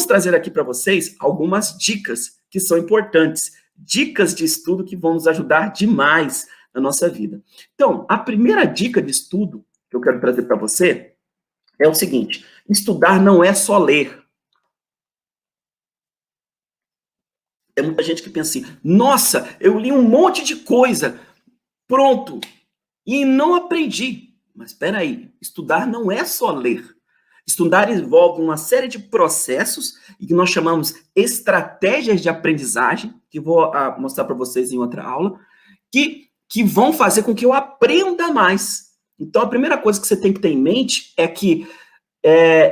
vamos trazer aqui para vocês algumas dicas que são importantes, dicas de estudo que vão nos ajudar demais na nossa vida. Então, a primeira dica de estudo que eu quero trazer para você é o seguinte: estudar não é só ler. Tem muita gente que pensa assim, nossa, eu li um monte de coisa, pronto, e não aprendi. Mas espera aí, estudar não é só ler. Estudar envolve uma série de processos e que nós chamamos estratégias de aprendizagem, que vou mostrar para vocês em outra aula, que vão fazer com que eu aprenda mais. Então, a primeira coisa que você tem que ter em mente é que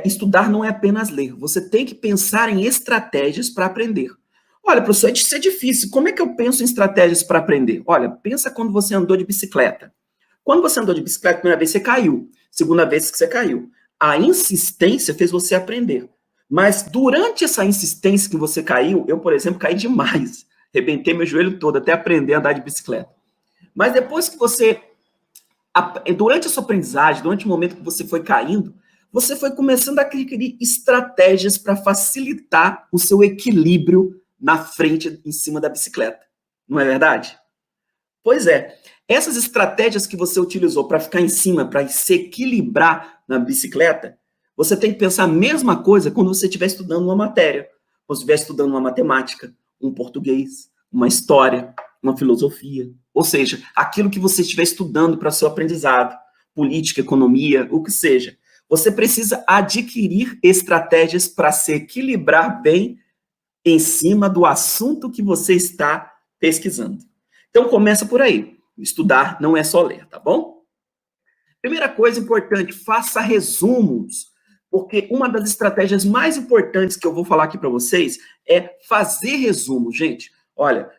estudar não é apenas ler. Você tem que pensar em estratégias para aprender. Olha, professor, isso é difícil. Como é que eu penso em estratégias para aprender? Olha, pensa quando você andou de bicicleta. Quando você andou de bicicleta, a primeira vez você caiu. Segunda vez que você caiu. A insistência fez você aprender. Mas durante essa insistência que você caiu, eu, por exemplo, caí demais. Arrebentei meu joelho todo até aprender a andar de bicicleta. Mas depois que você, durante a sua aprendizagem, durante o momento que você foi caindo, você foi começando a adquirir estratégias para facilitar o seu equilíbrio na frente, em cima da bicicleta. Não é verdade? Pois é. Essas estratégias que você utilizou para ficar em cima, para se equilibrar na bicicleta, você tem que pensar a mesma coisa quando você estiver estudando uma matéria. Quando você estiver estudando uma matemática, um português, uma história, uma filosofia. Ou seja, aquilo que você estiver estudando para o seu aprendizado, política, economia, o que seja. Você precisa adquirir estratégias para se equilibrar bem em cima do assunto que você está pesquisando. Então, começa por aí. Estudar não é só ler, tá bom? Primeira coisa importante, faça resumos. Porque uma das estratégias mais importantes que eu vou falar aqui para vocês é fazer resumos, gente. Olha,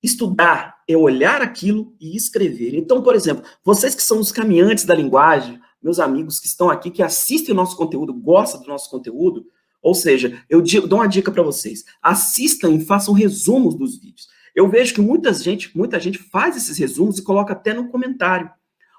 estudar é olhar aquilo e escrever. Então, por exemplo, vocês que são os caminhantes da linguagem, meus amigos que estão aqui, que assistem o nosso conteúdo, gostam do nosso conteúdo, ou seja, eu dou uma dica para vocês. Assistam e façam resumos dos vídeos. Eu vejo que muita gente faz esses resumos e coloca até no comentário.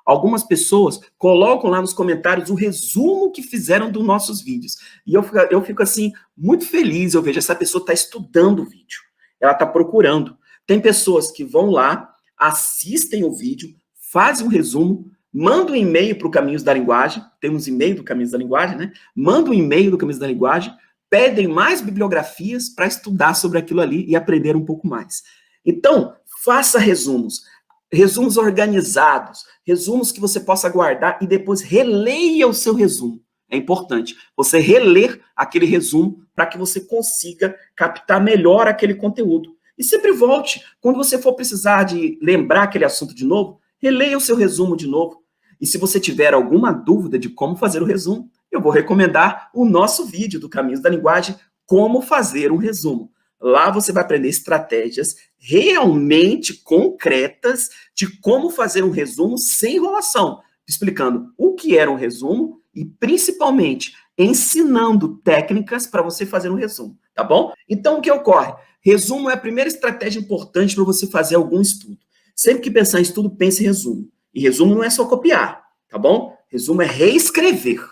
Algumas pessoas colocam lá nos comentários o resumo que fizeram dos nossos vídeos. E eu fico assim, muito feliz. Eu vejo essa pessoa está estudando o vídeo. Ela está procurando. Tem pessoas que vão lá, assistem o vídeo, fazem um resumo, mandam um e-mail para o Caminhos da Linguagem, temos e-mail do Caminhos da Linguagem, né? Mandam um e-mail do Caminhos da Linguagem, pedem mais bibliografias para estudar sobre aquilo ali e aprender um pouco mais. Então, faça resumos, resumos organizados, resumos que você possa guardar e depois releia o seu resumo. É importante você reler aquele resumo para que você consiga captar melhor aquele conteúdo. E sempre volte. Quando você for precisar de lembrar aquele assunto de novo, releia o seu resumo de novo. E se você tiver alguma dúvida de como fazer o resumo, eu vou recomendar o nosso vídeo do Caminhos da Linguagem, Como Fazer um Resumo. Lá você vai aprender estratégias realmente concretas de como fazer um resumo sem enrolação, explicando o que era um resumo e, principalmente, ensinando técnicas para você fazer um resumo, tá bom? Então, o que ocorre? Resumo é a primeira estratégia importante para você fazer algum estudo. Sempre que pensar em estudo, pense em resumo. E resumo não é só copiar, tá bom? Resumo é reescrever,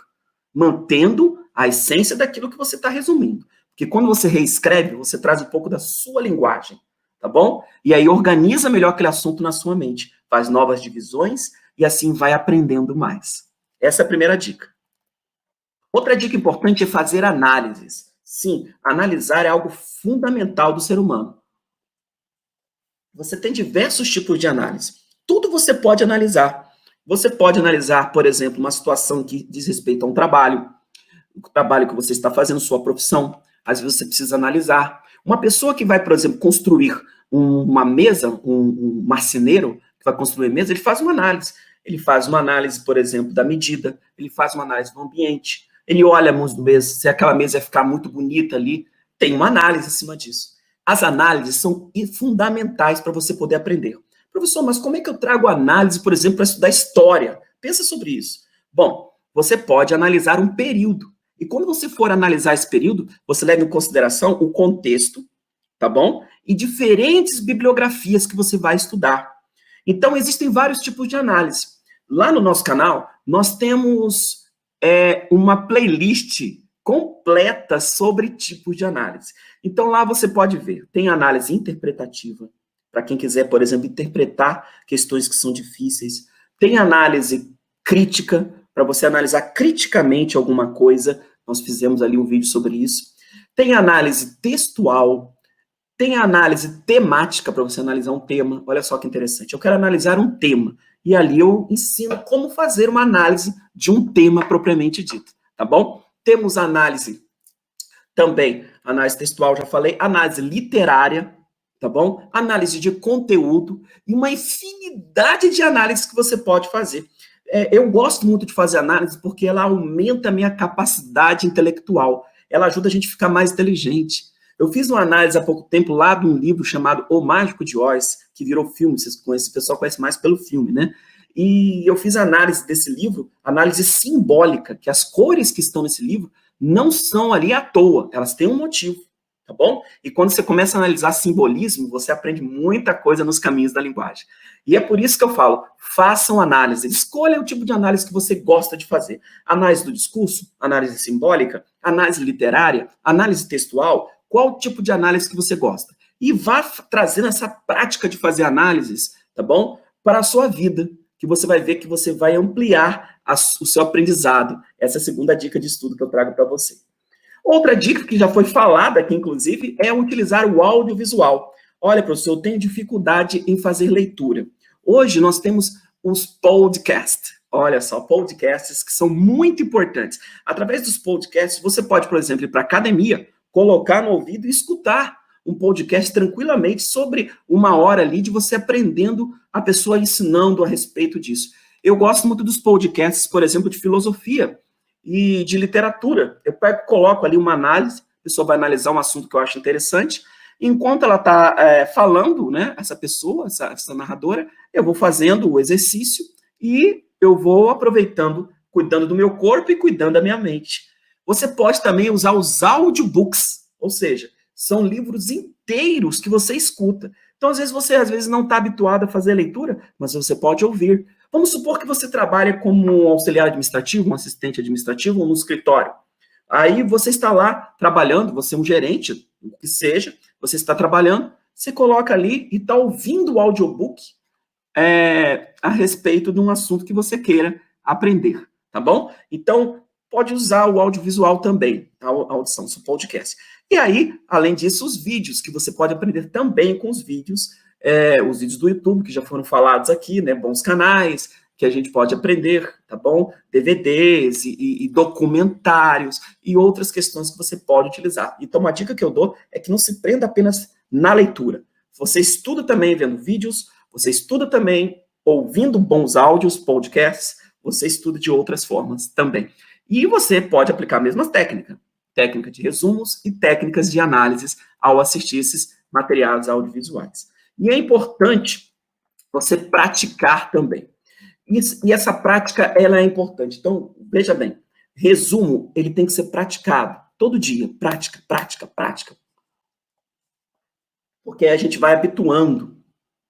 mantendo a essência daquilo que você está resumindo. Porque quando você reescreve, você traz um pouco da sua linguagem, tá bom? E aí organiza melhor aquele assunto na sua mente, faz novas divisões e assim vai aprendendo mais. Essa é a primeira dica. Outra dica importante é fazer análises. Sim, analisar é algo fundamental do ser humano. Você tem diversos tipos de análise. Tudo você pode analisar. Você pode analisar, por exemplo, uma situação que diz respeito a um trabalho, o trabalho que você está fazendo, sua profissão. Às vezes você precisa analisar. Uma pessoa que vai, por exemplo, construir uma mesa, um marceneiro que vai construir mesa, ele faz uma análise. Ele faz uma análise, por exemplo, da medida, ele faz uma análise do ambiente, ele olha se aquela mesa vai ficar muito bonita ali, tem uma análise acima disso. As análises são fundamentais para você poder aprender. Professor, mas como é que eu trago análise, por exemplo, para estudar história? Pensa sobre isso. Bom, você pode analisar um período. E quando você for analisar esse período, você leva em consideração o contexto, tá bom? E diferentes bibliografias que você vai estudar. Então, existem vários tipos de análise. Lá no nosso canal, nós temos uma playlist completa sobre tipos de análise. Então, lá você pode ver, tem análise interpretativa, para quem quiser, por exemplo, interpretar questões que são difíceis. Tem análise crítica, para você analisar criticamente alguma coisa. Nós fizemos ali um vídeo sobre isso. Tem análise textual, tem análise temática, para você analisar um tema. Olha só que interessante. Eu quero analisar um tema, e ali eu ensino como fazer uma análise de um tema propriamente dito, tá bom? Temos análise também, análise textual, já falei, análise literária, tá bom? Análise de conteúdo e uma infinidade de análises que você pode fazer. Eu gosto muito de fazer análise porque ela aumenta a minha capacidade intelectual. Ela ajuda a gente a ficar mais inteligente. Eu fiz uma análise há pouco tempo lá de um livro chamado O Mágico de Oz, que virou filme, vocês conhecem, o pessoal conhece mais pelo filme, né? E eu fiz análise desse livro, análise simbólica, que as cores que estão nesse livro não são ali à toa, elas têm um motivo, tá bom? E quando você começa a analisar simbolismo, você aprende muita coisa nos caminhos da linguagem. E é por isso que eu falo, façam análise, escolha o tipo de análise que você gosta de fazer. Análise do discurso, análise simbólica, análise literária, análise textual, qual tipo de análise que você gosta. E vá trazendo essa prática de fazer análises, tá bom? Para a sua vida, que você vai ver que você vai ampliar o seu aprendizado. Essa é a segunda dica de estudo que eu trago para você. Outra dica que já foi falada aqui, inclusive, é utilizar o audiovisual. Olha, professor, eu tenho dificuldade em fazer leitura. Hoje nós temos os podcasts. Olha só, podcasts que são muito importantes. Através dos podcasts, você pode, por exemplo, ir para a academia, colocar no ouvido e escutar um podcast tranquilamente sobre uma hora ali de você aprendendo, a pessoa ensinando a respeito disso. Eu gosto muito dos podcasts, por exemplo, de filosofia e de literatura. Eu coloco ali uma análise, a pessoa vai analisar um assunto que eu acho interessante, enquanto ela está falando, né, essa pessoa, essa narradora, eu vou fazendo o exercício e eu vou aproveitando, cuidando do meu corpo e cuidando da minha mente. Você pode também usar os audiobooks, ou seja, são livros inteiros que você escuta. Então, às vezes não está habituado a fazer leitura, mas você pode ouvir. Vamos supor que você trabalha como um auxiliar administrativo, um assistente administrativo ou no escritório. Aí você está lá trabalhando, você é um gerente, o que seja, você está trabalhando, você coloca ali e está ouvindo o audiobook a respeito de um assunto que você queira aprender, tá bom? Então, pode usar o audiovisual também, a audição, o podcast. E aí, além disso, os vídeos, que você pode aprender também com os vídeos do YouTube, que já foram falados aqui, né? Bons canais, que a gente pode aprender, tá bom? DVDs e documentários e outras questões que você pode utilizar. Então, uma dica que eu dou é que não se prenda apenas na leitura. Você estuda também vendo vídeos, você estuda também ouvindo bons áudios, podcasts, você estuda de outras formas também. E você pode aplicar a mesma técnica de resumos e técnicas de análises ao assistir esses materiais audiovisuais. E é importante você praticar também. E essa prática, ela é importante. Então, veja bem, resumo, ele tem que ser praticado todo dia. Prática, prática, prática. Porque a gente vai habituando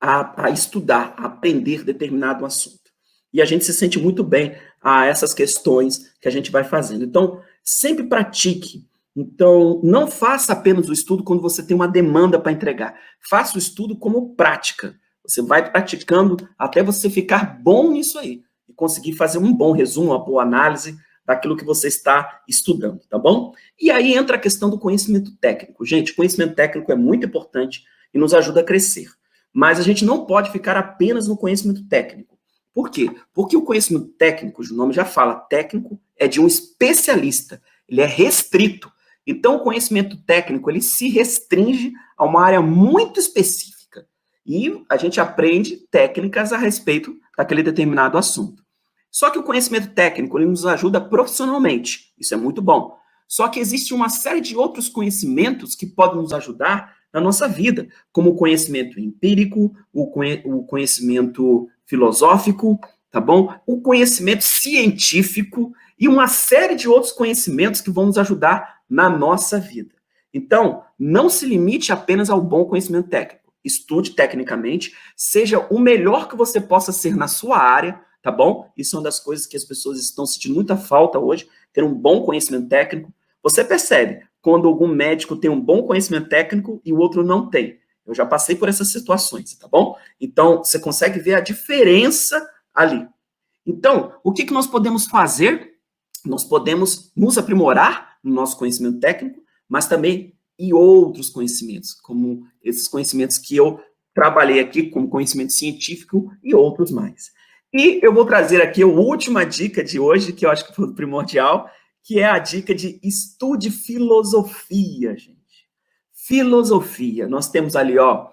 a estudar, a aprender determinado assunto. E a gente se sente muito bem a essas questões que a gente vai fazendo. Então, sempre pratique. Então, não faça apenas o estudo quando você tem uma demanda para entregar. Faça o estudo como prática. Você vai praticando até você ficar bom nisso aí. E conseguir fazer um bom resumo, uma boa análise daquilo que você está estudando, tá bom? E aí entra a questão do conhecimento técnico. Gente, conhecimento técnico é muito importante e nos ajuda a crescer. Mas a gente não pode ficar apenas no conhecimento técnico. Por quê? Porque o conhecimento técnico, o nome já fala, técnico é de um especialista. Ele é restrito. Então, o conhecimento técnico, ele se restringe a uma área muito específica. E a gente aprende técnicas a respeito daquele determinado assunto. Só que o conhecimento técnico, ele nos ajuda profissionalmente. Isso é muito bom. Só que existe uma série de outros conhecimentos que podem nos ajudar na nossa vida, como o conhecimento empírico, o conhecimento filosófico, tá bom? O conhecimento científico e uma série de outros conhecimentos que vão nos ajudar na nossa vida. Então, não se limite apenas ao bom conhecimento técnico. Estude tecnicamente, seja o melhor que você possa ser na sua área, tá bom? Isso é uma das coisas que as pessoas estão sentindo muita falta hoje, ter um bom conhecimento técnico. Você percebe quando algum médico tem um bom conhecimento técnico e o outro não tem. Eu já passei por essas situações, tá bom? Então, você consegue ver a diferença ali. Então, o que nós podemos fazer? Nós podemos nos aprimorar no nosso conhecimento técnico, mas também em outros conhecimentos, como esses conhecimentos que eu trabalhei aqui, como conhecimento científico e outros mais. E eu vou trazer aqui a última dica de hoje, que eu acho que foi primordial, que é a dica de estude filosofia, gente. Filosofia. Nós temos ali, ó,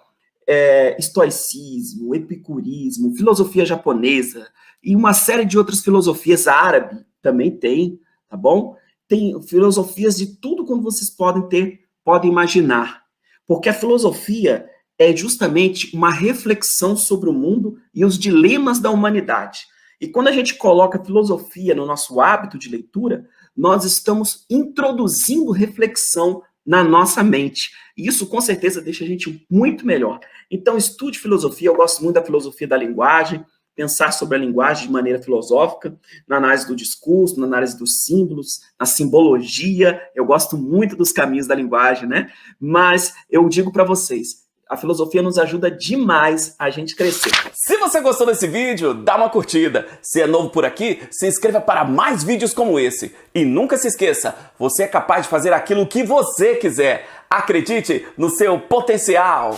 estoicismo, epicurismo, filosofia japonesa e uma série de outras filosofias, árabe também tem, tá bom? Tem filosofias de tudo quanto vocês podem imaginar. Porque a filosofia é justamente uma reflexão sobre o mundo e os dilemas da humanidade. E quando a gente coloca filosofia no nosso hábito de leitura, nós estamos introduzindo reflexão na nossa mente. E isso, com certeza, deixa a gente muito melhor. Então, estude filosofia. Eu gosto muito da filosofia da linguagem, pensar sobre a linguagem de maneira filosófica, na análise do discurso, na análise dos símbolos, na simbologia. Eu gosto muito dos caminhos da linguagem, né? Mas eu digo para vocês, a filosofia nos ajuda demais a gente crescer. Se você gostou desse vídeo, dá uma curtida. Se é novo por aqui, se inscreva para mais vídeos como esse. E nunca se esqueça, você é capaz de fazer aquilo que você quiser. Acredite no seu potencial.